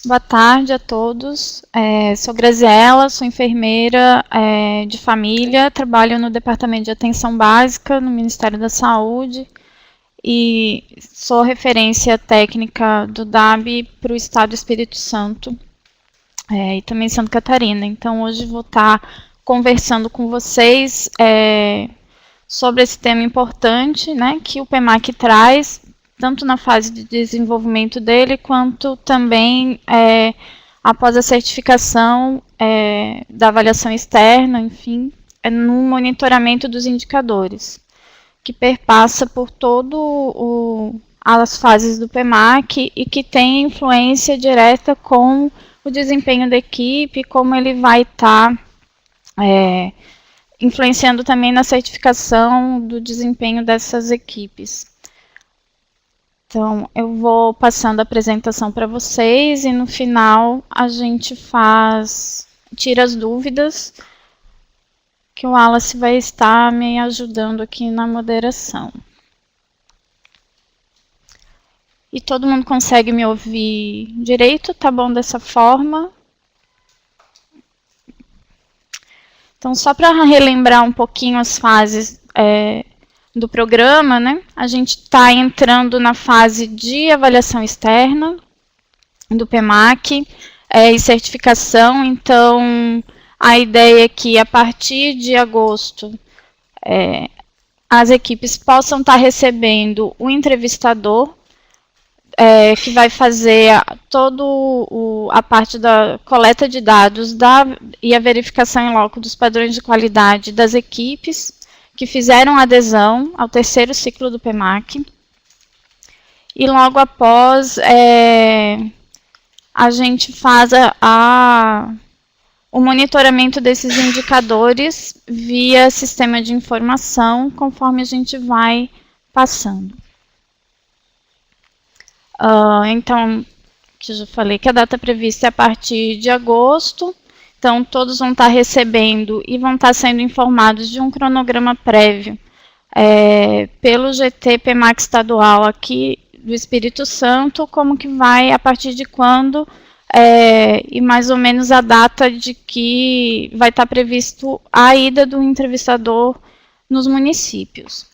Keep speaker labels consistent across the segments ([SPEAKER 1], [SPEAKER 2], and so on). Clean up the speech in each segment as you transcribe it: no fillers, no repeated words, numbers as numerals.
[SPEAKER 1] Boa tarde a todos. Sou Graziela, sou enfermeira de família, trabalho no Departamento de Atenção Básica, no Ministério da Saúde, e sou referência técnica do DAB para o Estado do Espírito Santo e também Santa Catarina. Então, hoje vou estar conversando com vocês sobre esse tema importante, né, que o PEMAC traz, tanto na fase de desenvolvimento dele, quanto também após a certificação da avaliação externa, enfim, no monitoramento dos indicadores, que perpassa por as fases do PEMAC e que tem influência direta com o desempenho da equipe, como ele vai estar influenciando também na certificação do desempenho dessas equipes. Então, eu vou passando a apresentação para vocês e no final a gente tira as dúvidas, que o Wallace vai estar me ajudando aqui na moderação. E todo mundo consegue me ouvir direito? Tá bom dessa forma? Então, só para relembrar um pouquinho as fases do programa, né? A gente está entrando na fase de avaliação externa do PEMAC e certificação. Então, a ideia é que a partir de agosto as equipes possam estar recebendo o entrevistador, que vai fazer toda a parte da coleta de dados e a verificação em loco dos padrões de qualidade das equipes que fizeram adesão ao terceiro ciclo do PEMAC. E logo após, a gente faz o monitoramento desses indicadores via sistema de informação, conforme a gente vai passando. Então, que eu já falei que a data prevista é a partir de agosto. Então, todos vão estar recebendo e vão estar sendo informados de um cronograma prévio pelo GT PEMAC estadual aqui do Espírito Santo, como que vai, a partir de quando, e mais ou menos a data de que vai estar previsto a ida do entrevistador nos municípios.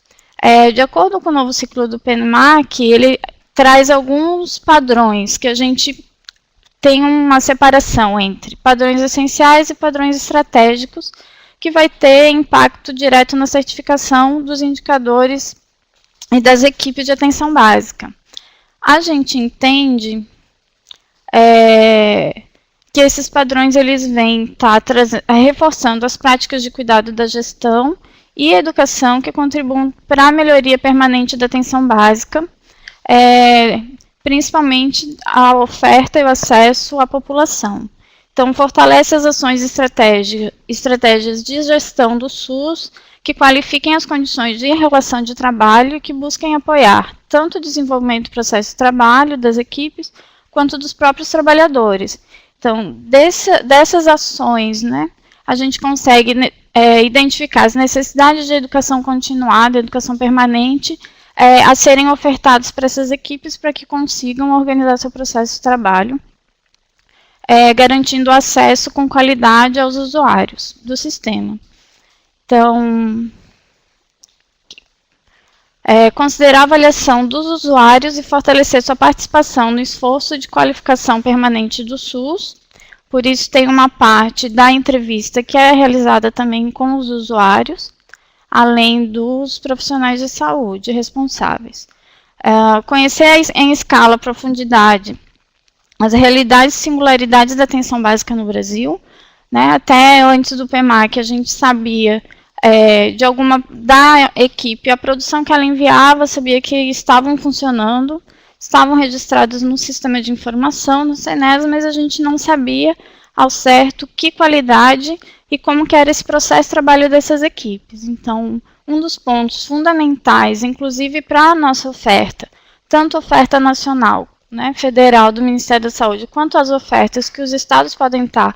[SPEAKER 1] De acordo com o novo ciclo do PEMAC, ele traz alguns padrões que a gente tem uma separação entre padrões essenciais e padrões estratégicos, que vai ter impacto direto na certificação dos indicadores e das equipes de atenção básica. A gente entende que esses padrões eles vêm reforçando as práticas de cuidado da gestão e educação que contribuem para a melhoria permanente da atenção básica, principalmente a oferta e o acesso à população. Então, fortalece as ações e estratégias de gestão do SUS que qualifiquem as condições de relação de trabalho e que busquem apoiar tanto o desenvolvimento do processo de trabalho das equipes, quanto dos próprios trabalhadores. Então, dessas ações, né, a gente consegue identificar as necessidades de educação continuada, educação permanente, a serem ofertados para essas equipes para que consigam organizar seu processo de trabalho, garantindo acesso com qualidade aos usuários do sistema. Então, considerar a avaliação dos usuários e fortalecer sua participação no esforço de qualificação permanente do SUS. Por isso, tem uma parte da entrevista que é realizada também com os usuários, além dos profissionais de saúde responsáveis. Conhecer em escala, profundidade, as realidades e singularidades da atenção básica no Brasil, né? Até antes do PEMAC, a gente sabia da equipe, a produção que ela enviava, sabia que estavam funcionando, estavam registrados no sistema de informação, no SENES, mas a gente não sabia ao certo que qualidade e como que era esse processo de trabalho dessas equipes. Então, um dos pontos fundamentais, inclusive para a nossa oferta, tanto a oferta nacional, né, federal do Ministério da Saúde, quanto as ofertas que os estados podem estar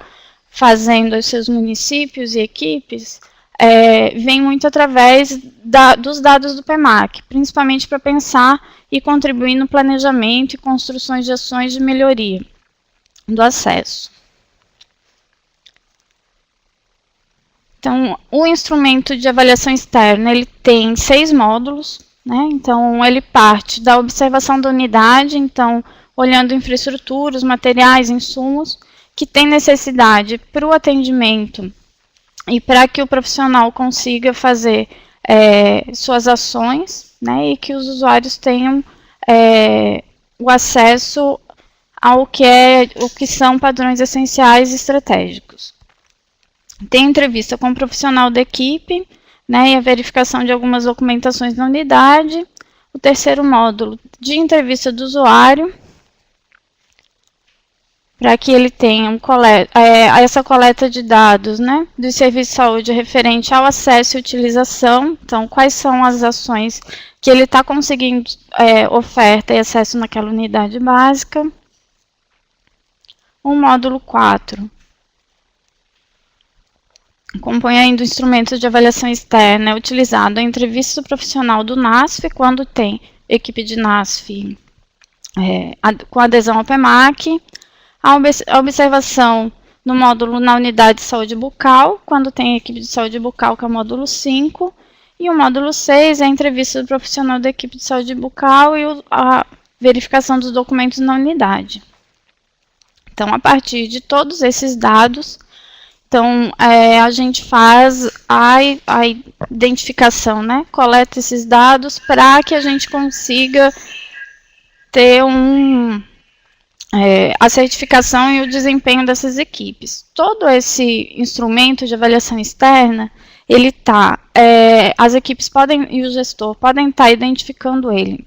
[SPEAKER 1] fazendo aos seus municípios e equipes, vem muito através dos dados do PEMAC, principalmente para pensar e contribuir no planejamento e construções de ações de melhoria. do acesso. Então, o instrumento de avaliação externa, ele tem 6 módulos, né? Então, ele parte da observação da unidade, então, olhando infraestruturas, materiais, insumos, que tem necessidade para o atendimento e para que o profissional consiga fazer suas ações, né? E que os usuários tenham o acesso ao que são padrões essenciais e estratégicos. Tem entrevista com o profissional da equipe, né, e a verificação de algumas documentações na unidade. O terceiro módulo de entrevista do usuário, para que ele tenha essa coleta de dados, né, do serviço de saúde referente ao acesso e utilização. Então, quais são as ações que ele está conseguindo oferta e acesso naquela unidade básica. O módulo 4. Compõe ainda o instrumento de avaliação externa utilizado a entrevista profissional do NASF, quando tem equipe de NASF com adesão ao PEMAC, a observação no módulo na unidade de saúde bucal, quando tem equipe de saúde bucal, que é o módulo 5, e o módulo 6 é a entrevista do profissional da equipe de saúde bucal e a verificação dos documentos na unidade. Então, a partir de todos esses dados, então, a gente faz a identificação, né? Coleta esses dados para que a gente consiga ter a certificação e o desempenho dessas equipes. Todo esse instrumento de avaliação externa, ele as equipes e o gestor podem estar identificando ele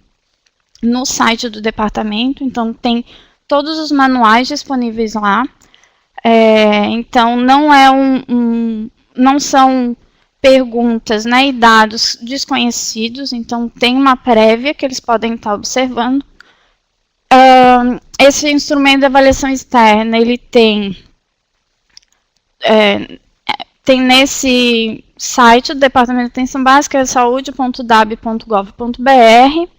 [SPEAKER 1] no site do departamento, então tem todos os manuais disponíveis lá. Então, não são perguntas, né, e dados desconhecidos, então tem uma prévia que eles podem estar observando. Esse instrumento de avaliação externa, ele tem nesse site do Departamento de Atenção Básica, saúde.dab.gov.br,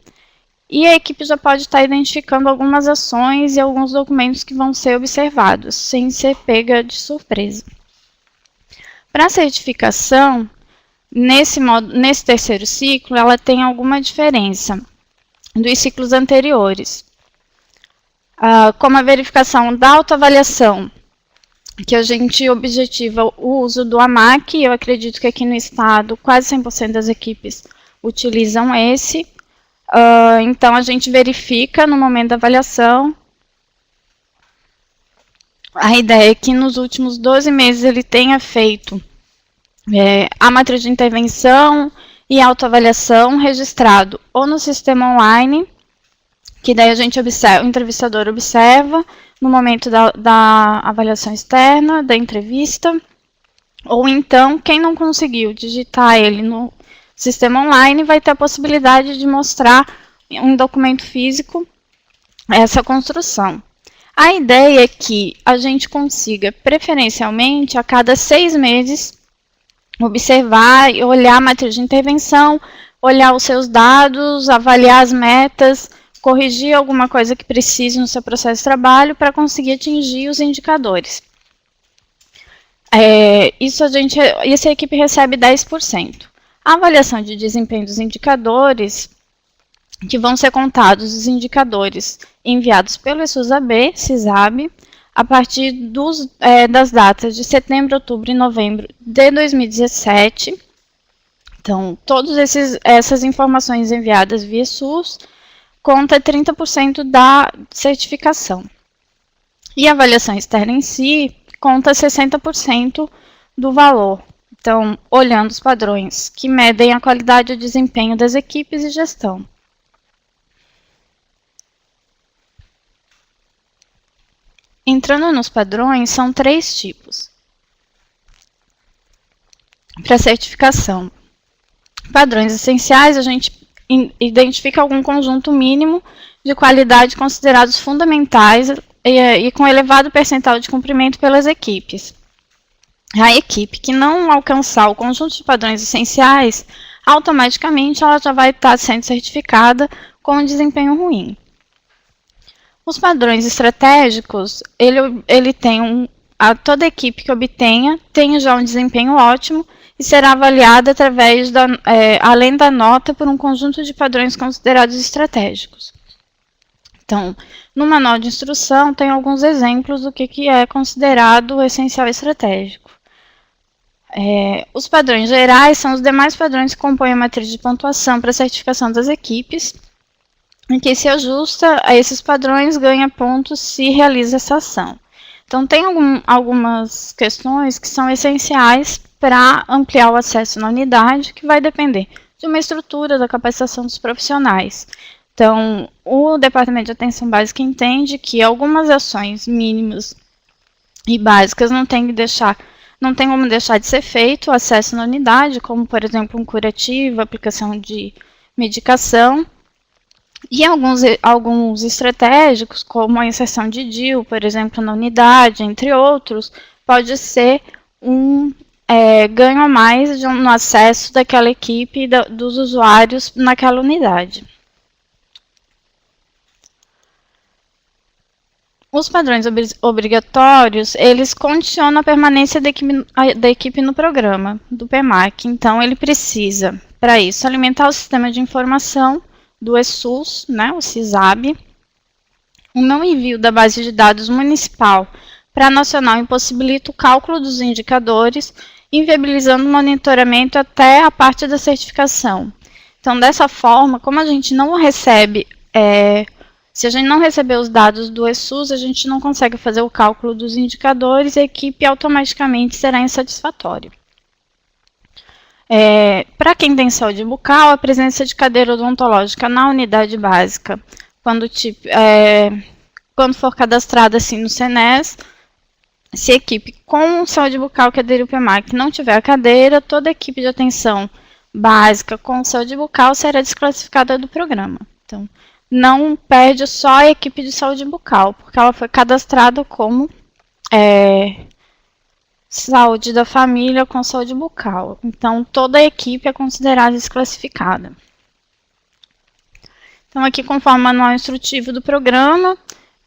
[SPEAKER 1] e a equipe já pode estar identificando algumas ações e alguns documentos que vão ser observados, sem ser pega de surpresa. Para a certificação, nesse terceiro ciclo, ela tem alguma diferença dos ciclos anteriores. Como a verificação da autoavaliação, que a gente objetiva o uso do AMAC, eu acredito que aqui no estado quase 100% das equipes utilizam esse. Então, a gente verifica no momento da avaliação. A ideia é que nos últimos 12 meses ele tenha feito a matriz de intervenção e autoavaliação registrado ou no sistema online, que daí o entrevistador observa no momento da avaliação externa, da entrevista, ou então, quem não conseguiu digitar ele no sistema online vai ter a possibilidade de mostrar em documento físico essa construção. A ideia é que a gente consiga, preferencialmente, a cada 6 meses, observar e olhar a matriz de intervenção, olhar os seus dados, avaliar as metas, corrigir alguma coisa que precise no seu processo de trabalho para conseguir atingir os indicadores. Essa equipe recebe 10%. A avaliação de desempenho dos indicadores, que vão ser contados os indicadores enviados pelo ESUS-AB, CISAB, a partir das datas de setembro, outubro e novembro de 2017. Então, todas essas informações enviadas via SUS conta 30% da certificação. E a avaliação externa em si conta 60% do valor. Então, olhando os padrões que medem a qualidade e o desempenho das equipes e gestão. Entrando nos padrões, são 3 tipos. Para certificação. Padrões essenciais, a gente identifica algum conjunto mínimo de qualidade considerados fundamentais e com elevado percentual de cumprimento pelas equipes. A equipe que não alcançar o conjunto de padrões essenciais, automaticamente ela já vai estar sendo certificada com um desempenho ruim. Os padrões estratégicos, ele tem toda equipe que obtenha tem já um desempenho ótimo e será avaliada através além da nota por um conjunto de padrões considerados estratégicos. Então, no manual de instrução tem alguns exemplos do que é considerado essencial estratégico. Os padrões gerais são os demais padrões que compõem a matriz de pontuação para a certificação das equipes, em que se ajusta a esses padrões ganha pontos se realiza essa ação. Então, tem algumas questões que são essenciais para ampliar o acesso na unidade, que vai depender de uma estrutura da capacitação dos profissionais. Então, o Departamento de Atenção Básica entende que algumas ações mínimas e básicas não tem como deixar de ser feito o acesso na unidade, como, por exemplo, um curativo, aplicação de medicação, e alguns estratégicos, como a inserção de DIU, por exemplo, na unidade, entre outros, pode ser um ganho a mais no acesso daquela equipe dos usuários naquela unidade. Os padrões obrigatórios, eles condicionam a permanência da equipe no programa do PEMAC. Então, ele precisa, para isso, alimentar o sistema de informação do ESUS, né, o CISAB. O não envio da base de dados municipal para a nacional impossibilita o cálculo dos indicadores, inviabilizando o monitoramento até a parte da certificação. Então, dessa forma, como a gente não recebe... se a gente não receber os dados do ESUS, a gente não consegue fazer o cálculo dos indicadores e a equipe automaticamente será insatisfatória. Para quem tem saúde bucal, a presença de cadeira odontológica na unidade básica, quando for cadastrada assim no CENES, se a equipe com saúde bucal que aderiu ao PEMAC não tiver a cadeira, toda a equipe de atenção básica com saúde bucal será desclassificada do programa. Então, não perde só a equipe de saúde bucal, porque ela foi cadastrada como saúde da família com saúde bucal. Então, toda a equipe é considerada desclassificada. Então, aqui, conforme o manual instrutivo do programa,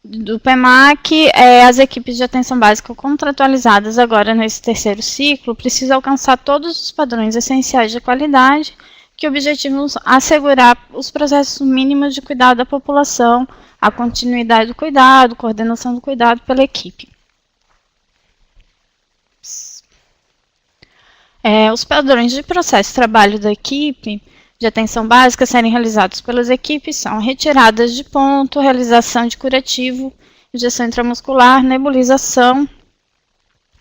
[SPEAKER 1] do PEMAC, as equipes de atenção básica contratualizadas agora nesse terceiro ciclo precisam alcançar todos os padrões essenciais de qualidade que objetivam assegurar os processos mínimos de cuidado da população, a continuidade do cuidado, coordenação do cuidado pela equipe. Os padrões de processo de trabalho da equipe de atenção básica serem realizados pelas equipes são retiradas de ponto, realização de curativo, injeção intramuscular, nebulização,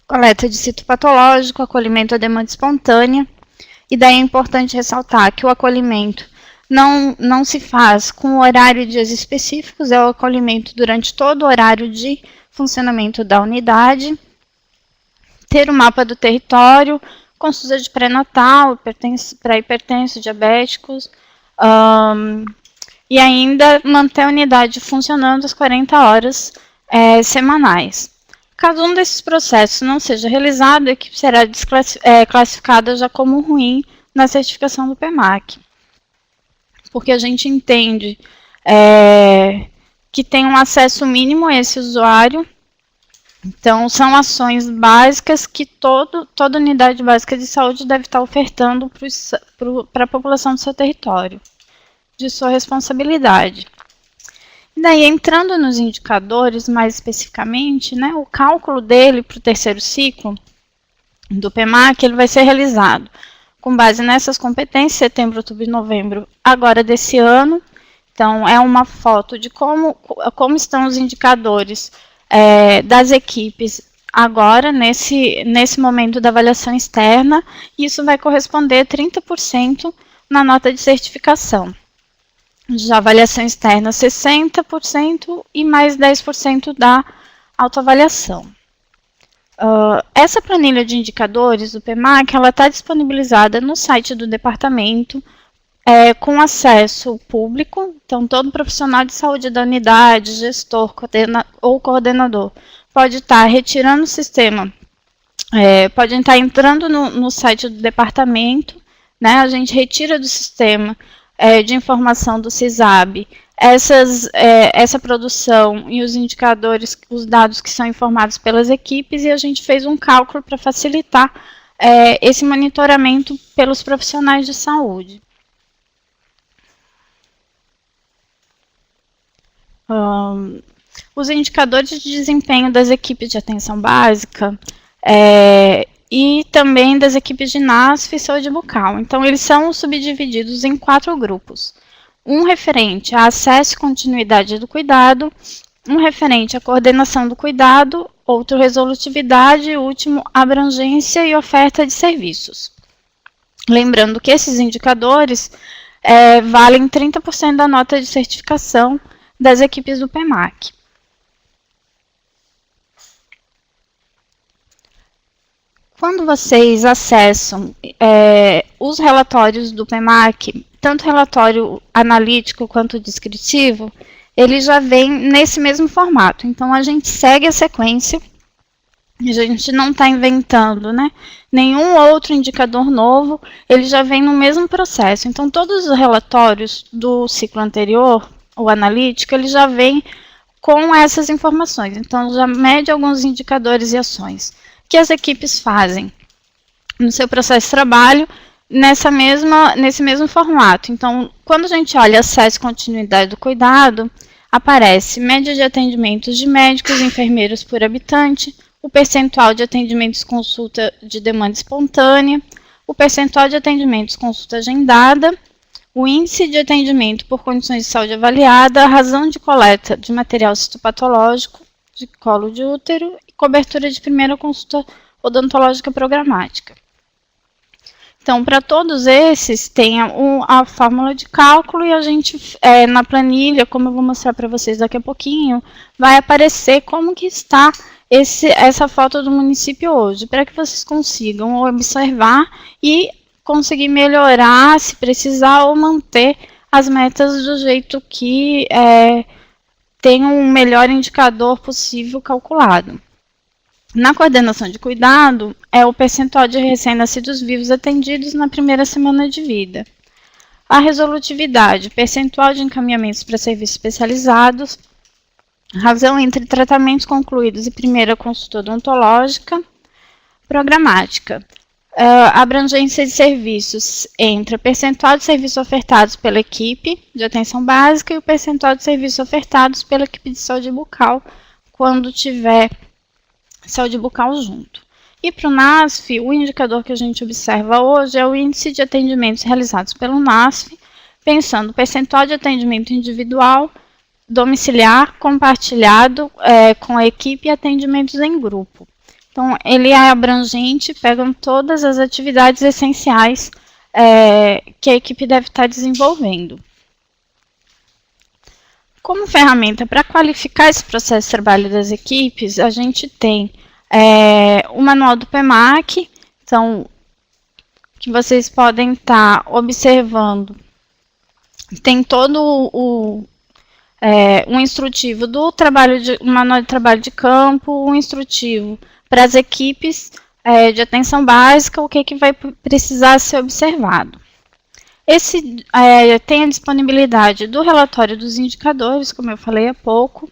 [SPEAKER 1] coleta de citopatológico, acolhimento à demanda espontânea. E daí é importante ressaltar que o acolhimento não se faz com horário e dias específicos, é o acolhimento durante todo o horário de funcionamento da unidade, ter o mapa do território, consulta de pré-natal, para hipertensos, diabéticos, e ainda manter a unidade funcionando as 40 horas semanais. Caso um desses processos não seja realizado, a equipe será classificada já como ruim na certificação do PEMAC. Porque a gente entende que tem um acesso mínimo a esse usuário. Então, são ações básicas que toda unidade básica de saúde deve estar ofertando para a população do seu território, de sua responsabilidade. E daí, entrando nos indicadores mais especificamente, né, o cálculo dele para o terceiro ciclo do PEMAC, ele vai ser realizado com base nessas competências, setembro, outubro e novembro, agora desse ano. Então, é uma foto de como estão os indicadores das equipes agora, nesse momento da avaliação externa, e isso vai corresponder a 30% na nota de certificação. De avaliação externa, 60% e mais 10% da autoavaliação. Essa planilha de indicadores do PEMAC, ela está disponibilizada no site do departamento, com acesso público. Então, todo profissional de saúde da unidade, gestor ou coordenador, pode estar retirando o sistema, pode estar entrando no site do departamento, né? A gente retira do sistema de informação do CISAB essa produção e os indicadores, os dados que são informados pelas equipes, e a gente fez um cálculo para facilitar esse monitoramento pelos profissionais de saúde. Os indicadores de desempenho das equipes de atenção básica e também das equipes de NASF e saúde bucal. Então, eles são subdivididos em 4 grupos. Um referente a acesso e continuidade do cuidado, um referente à coordenação do cuidado, outro resolutividade e último abrangência e oferta de serviços. Lembrando que esses indicadores valem 30% da nota de certificação das equipes do PEMAC. Quando vocês acessam os relatórios do PEMAC, tanto relatório analítico quanto descritivo, ele já vem nesse mesmo formato. Então, a gente segue a sequência, a gente não está inventando nenhum outro indicador novo, ele já vem no mesmo processo. Então, todos os relatórios do ciclo anterior, o analítico, ele já vem com essas informações. Então, já mede alguns indicadores e ações que as equipes fazem no seu processo de trabalho nesse mesmo formato. Então, quando a gente olha acesso e continuidade do cuidado, aparece média de atendimentos de médicos e enfermeiros por habitante, o percentual de atendimentos consulta de demanda espontânea, o percentual de atendimentos consulta agendada, o índice de atendimento por condições de saúde avaliada, a razão de coleta de material citopatológico, de colo de útero e cobertura de primeira consulta odontológica programática. Então, para todos esses, tem a fórmula de cálculo e a gente, na planilha, como eu vou mostrar para vocês daqui a pouquinho, vai aparecer como que está essa foto do município hoje, para que vocês consigam observar e conseguir melhorar, se precisar, ou manter as metas do jeito que tem um melhor indicador possível calculado. Na coordenação de cuidado, é o percentual de recém-nascidos vivos atendidos na primeira semana de vida. A resolutividade, percentual de encaminhamentos para serviços especializados, razão entre tratamentos concluídos e primeira consulta odontológica, programática. Abrangência de serviços entre o percentual de serviços ofertados pela equipe de atenção básica e o percentual de serviços ofertados pela equipe de saúde bucal, quando tiver saúde bucal junto. E para o NASF, o indicador que a gente observa hoje é o índice de atendimentos realizados pelo NASF, pensando o percentual de atendimento individual, domiciliar, compartilhado com a equipe e atendimentos em grupo. Então, ele é abrangente, pegando todas as atividades essenciais que a equipe deve estar desenvolvendo. Como ferramenta para qualificar esse processo de trabalho das equipes, a gente tem o manual do PEMAC, então, que vocês podem estar observando. Tem todo um instrutivo do manual de trabalho de campo, um instrutivo para as equipes de atenção básica, o que vai precisar ser observado. Esse tem a disponibilidade do relatório dos indicadores, como eu falei há pouco.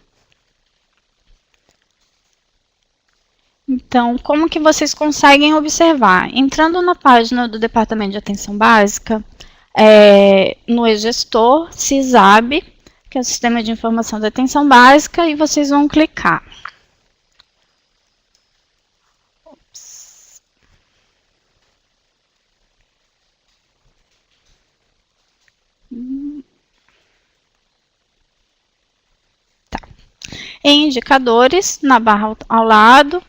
[SPEAKER 1] Então, como que vocês conseguem observar? Entrando na página do Departamento de Atenção Básica, no eGestor, CISAB, que é o Sistema de Informação da Atenção Básica, e vocês vão clicar. Em indicadores, na barra ao lado,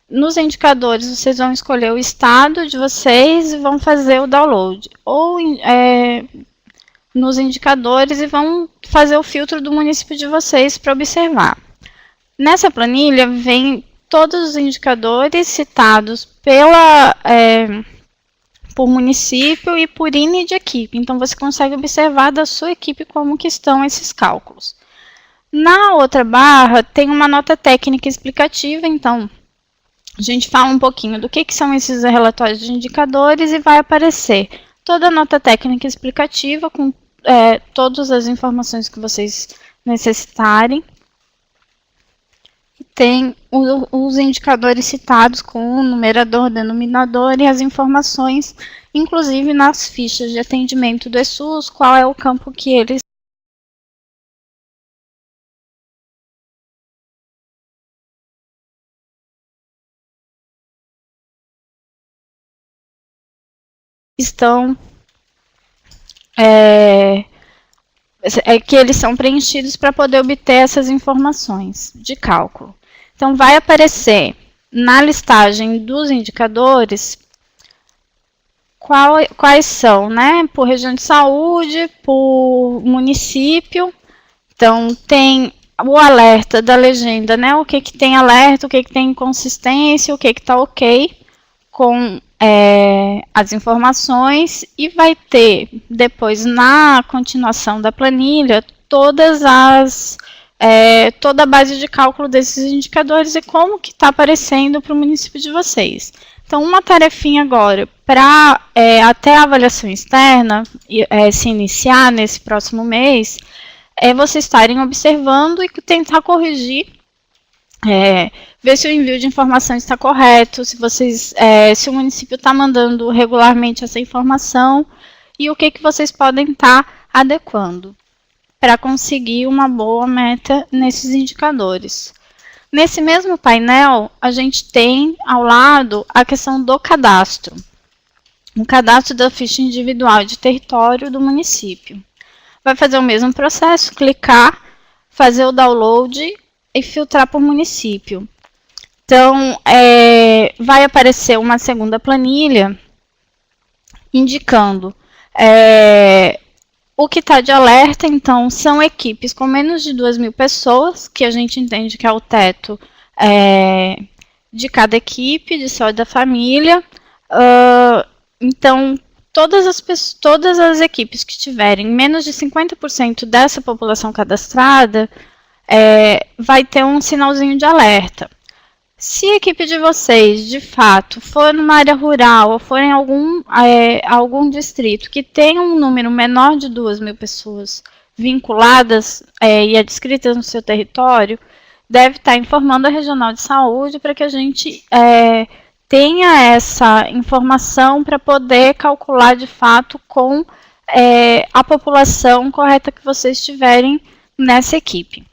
[SPEAKER 1] nos indicadores vocês vão escolher o estado de vocês e vão fazer o download. Ou nos indicadores e vão fazer o filtro do município de vocês para observar. Nessa planilha vem todos os indicadores citados por município e por INE de equipe. Então, você consegue observar da sua equipe como que estão esses cálculos. Na outra barra, tem uma nota técnica explicativa, então, a gente fala um pouquinho do que são esses relatórios de indicadores e vai aparecer toda a nota técnica explicativa com todas as informações que vocês necessitarem. Tem os indicadores citados com o numerador, denominador e as informações, inclusive nas fichas de atendimento do ESUS, qual é o campo que eles estão que eles são preenchidos para poder obter essas informações de cálculo. Então, vai aparecer na listagem dos indicadores quais são, né? Por região de saúde, por município. Então, tem o alerta da legenda, né? O que tem alerta, o que tem inconsistência, o que está ok com as informações, e vai ter depois, na continuação da planilha, toda a base de cálculo desses indicadores e como que está aparecendo para o município de vocês. Então, uma tarefinha agora, para até a avaliação externa se iniciar nesse próximo mês, é vocês estarem observando e tentar corrigir, ver se o envio de informação está correto, se o município está mandando regularmente essa informação e o que vocês podem estar adequando para conseguir uma boa meta nesses indicadores. Nesse mesmo painel, a gente tem ao lado a questão do cadastro. O cadastro da ficha individual de território do município. Vai fazer o mesmo processo, clicar, fazer o download e filtrar por município. Então, vai aparecer uma segunda planilha indicando o que está de alerta. Então, são equipes com menos de 2.000 pessoas, que a gente entende que é o teto de cada equipe, de saúde da família. Então, todas as equipes que tiverem menos de 50% dessa população cadastrada, vai ter um sinalzinho de alerta. Se a equipe de vocês, de fato, for numa área rural ou for em algum distrito que tenha um número menor de 2.000 pessoas vinculadas e adscritas no seu território, deve estar informando a Regional de Saúde para que a gente tenha essa informação para poder calcular, de fato, com a população correta que vocês tiverem nessa equipe.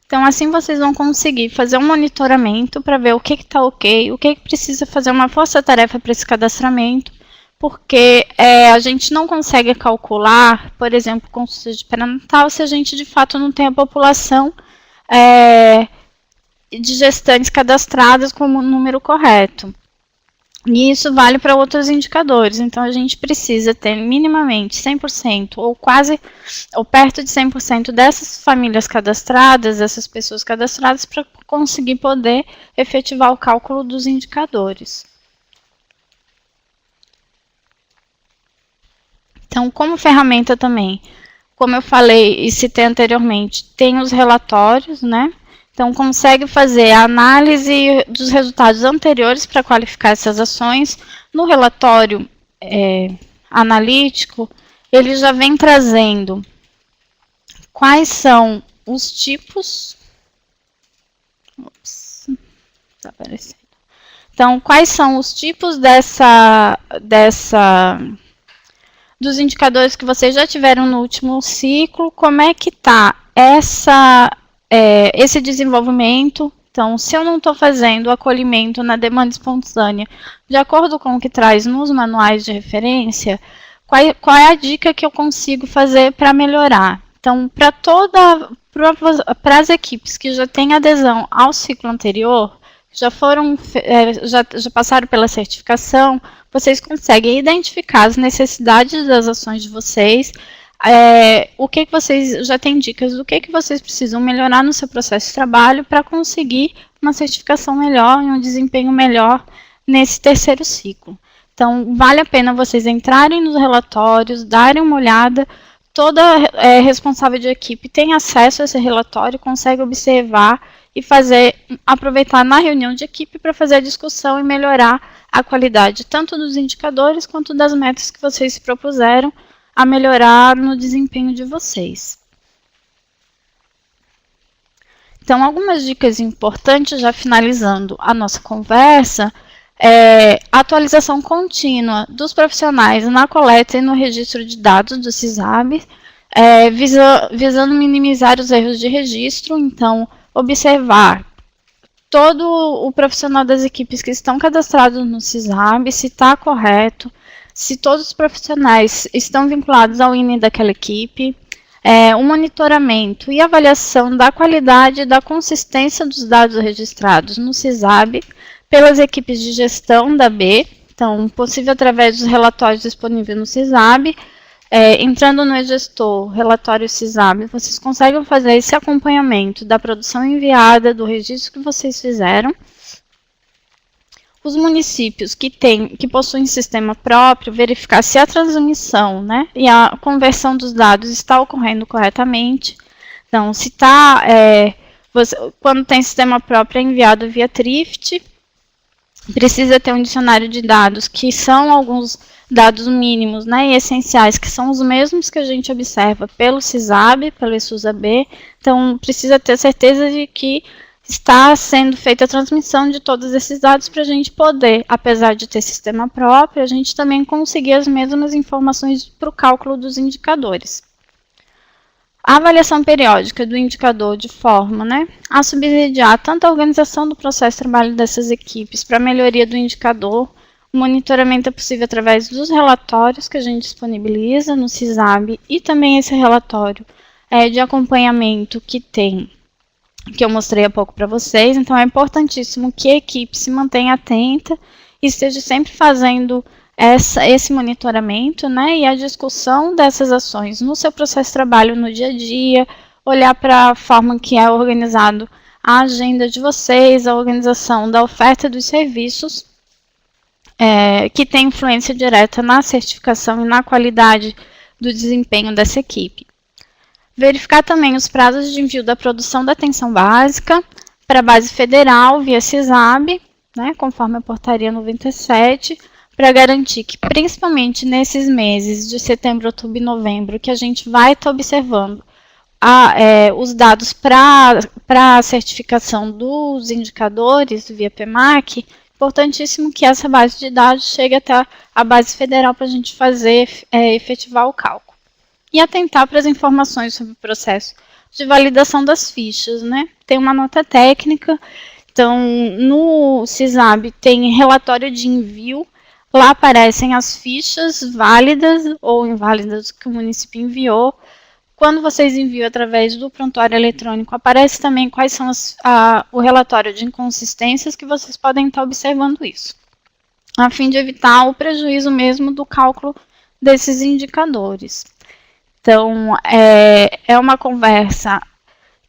[SPEAKER 1] Então, assim vocês vão conseguir fazer um monitoramento para ver o que está ok, o que precisa fazer uma força-tarefa para esse cadastramento, porque a gente não consegue calcular, por exemplo, com subsídio pré-natal, se a gente de fato não tem a população de gestantes cadastradas com o número correto. E isso vale para outros indicadores. Então, a gente precisa ter minimamente 100% ou quase, ou perto de 100% dessas famílias cadastradas, dessas pessoas cadastradas, para conseguir poder efetivar o cálculo dos indicadores. Então, como ferramenta também, como eu falei e citei anteriormente, tem os relatórios, né? Então, consegue fazer a análise dos resultados anteriores para qualificar essas ações. No relatório analítico, ele já vem trazendo quais são os tipos. Ops, tá aparecendo. Então, quais são os tipos dos indicadores que vocês já tiveram no último ciclo, como é que está esse desenvolvimento. Então, se eu não estou fazendo o acolhimento na demanda espontânea, de acordo com o que traz nos manuais de referência, qual é a dica que eu consigo fazer para melhorar? Então, para as equipes que já têm adesão ao ciclo anterior, já passaram pela certificação, vocês conseguem identificar as necessidades das ações de vocês, o que vocês já têm dicas do que vocês precisam melhorar no seu processo de trabalho para conseguir uma certificação melhor e um desempenho melhor nesse terceiro ciclo. Então, vale a pena vocês entrarem nos relatórios, darem uma olhada. Toda responsável de equipe tem acesso a esse relatório, consegue observar e aproveitar na reunião de equipe para fazer a discussão e melhorar a qualidade tanto dos indicadores quanto das metas que vocês se propuseram a melhorar no desempenho de vocês. Então, algumas dicas importantes, já finalizando a nossa conversa, atualização contínua dos profissionais na coleta e no registro de dados do CISAB, visando minimizar os erros de registro. Então, observar todo o profissional das equipes que estão cadastrados no CISAB, se está correto, se todos os profissionais estão vinculados ao INE daquela equipe, o monitoramento e avaliação da qualidade e da consistência dos dados registrados no CISAB pelas equipes de gestão da B, então, possível através dos relatórios disponíveis no CISAB. Entrando no e-gestor, relatório CISAB, vocês conseguem fazer esse acompanhamento da produção enviada, do registro que vocês fizeram. Os municípios que possuem sistema próprio, verificar se a transmissão, né, e a conversão dos dados está ocorrendo corretamente. Então, se está, quando tem sistema próprio, é enviado via Thrift, precisa ter um dicionário de dados, que são alguns dados mínimos, né, e essenciais, que são os mesmos que a gente observa pelo CISAB, pelo ESUSA-B. Então, precisa ter certeza de que está sendo feita a transmissão de todos esses dados para a gente poder, apesar de ter sistema próprio, a gente também conseguir as mesmas informações para o cálculo dos indicadores. A avaliação periódica do indicador de forma, né, a subsidiar tanto a organização do processo de trabalho dessas equipes para a melhoria do indicador. O monitoramento é possível através dos relatórios que a gente disponibiliza no CISAB e também esse relatório de acompanhamento que eu mostrei há pouco para vocês. Então, é importantíssimo que a equipe se mantenha atenta e esteja sempre fazendo esse monitoramento, né, e a discussão dessas ações no seu processo de trabalho no dia a dia, olhar para a forma que é organizado a agenda de vocês, a organização da oferta dos serviços, que tem influência direta na certificação e na qualidade do desempenho dessa equipe. Verificar também os prazos de envio da produção da atenção básica para a base federal via CISAB, né, conforme a portaria 97, para garantir que, principalmente nesses meses de setembro, outubro e novembro, que a gente vai estar observando os dados para a certificação dos indicadores via PMAC, importantíssimo que essa base de dados chegue até a base federal para a gente efetivar o cálculo. E atentar para as informações sobre o processo de validação das fichas, né? Tem uma nota técnica, então no CISAB tem relatório de envio. Lá aparecem as fichas válidas ou inválidas que o município enviou. Quando vocês enviam através do prontuário eletrônico, aparece também quais são o relatório de inconsistências, que vocês podem estar observando isso, a fim de evitar o prejuízo mesmo do cálculo desses indicadores. Então, é uma conversa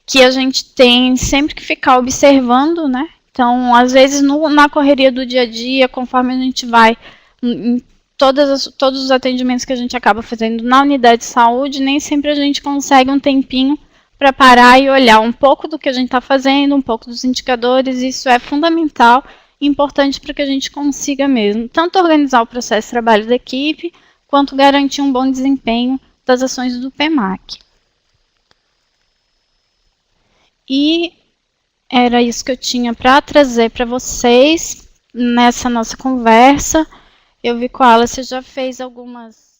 [SPEAKER 1] que a gente tem sempre que ficar observando, né? Então, às vezes, na correria do dia a dia, conforme a gente vai em todos os atendimentos que a gente acaba fazendo na unidade de saúde, nem sempre a gente consegue um tempinho para parar e olhar um pouco do que a gente está fazendo, um pouco dos indicadores. Isso é fundamental e importante para que a gente consiga mesmo tanto organizar o processo de trabalho da equipe, quanto garantir um bom desempenho das ações do PMAC. E era isso que eu tinha para trazer para vocês nessa nossa conversa. Eu vi que a Alice já fez algumas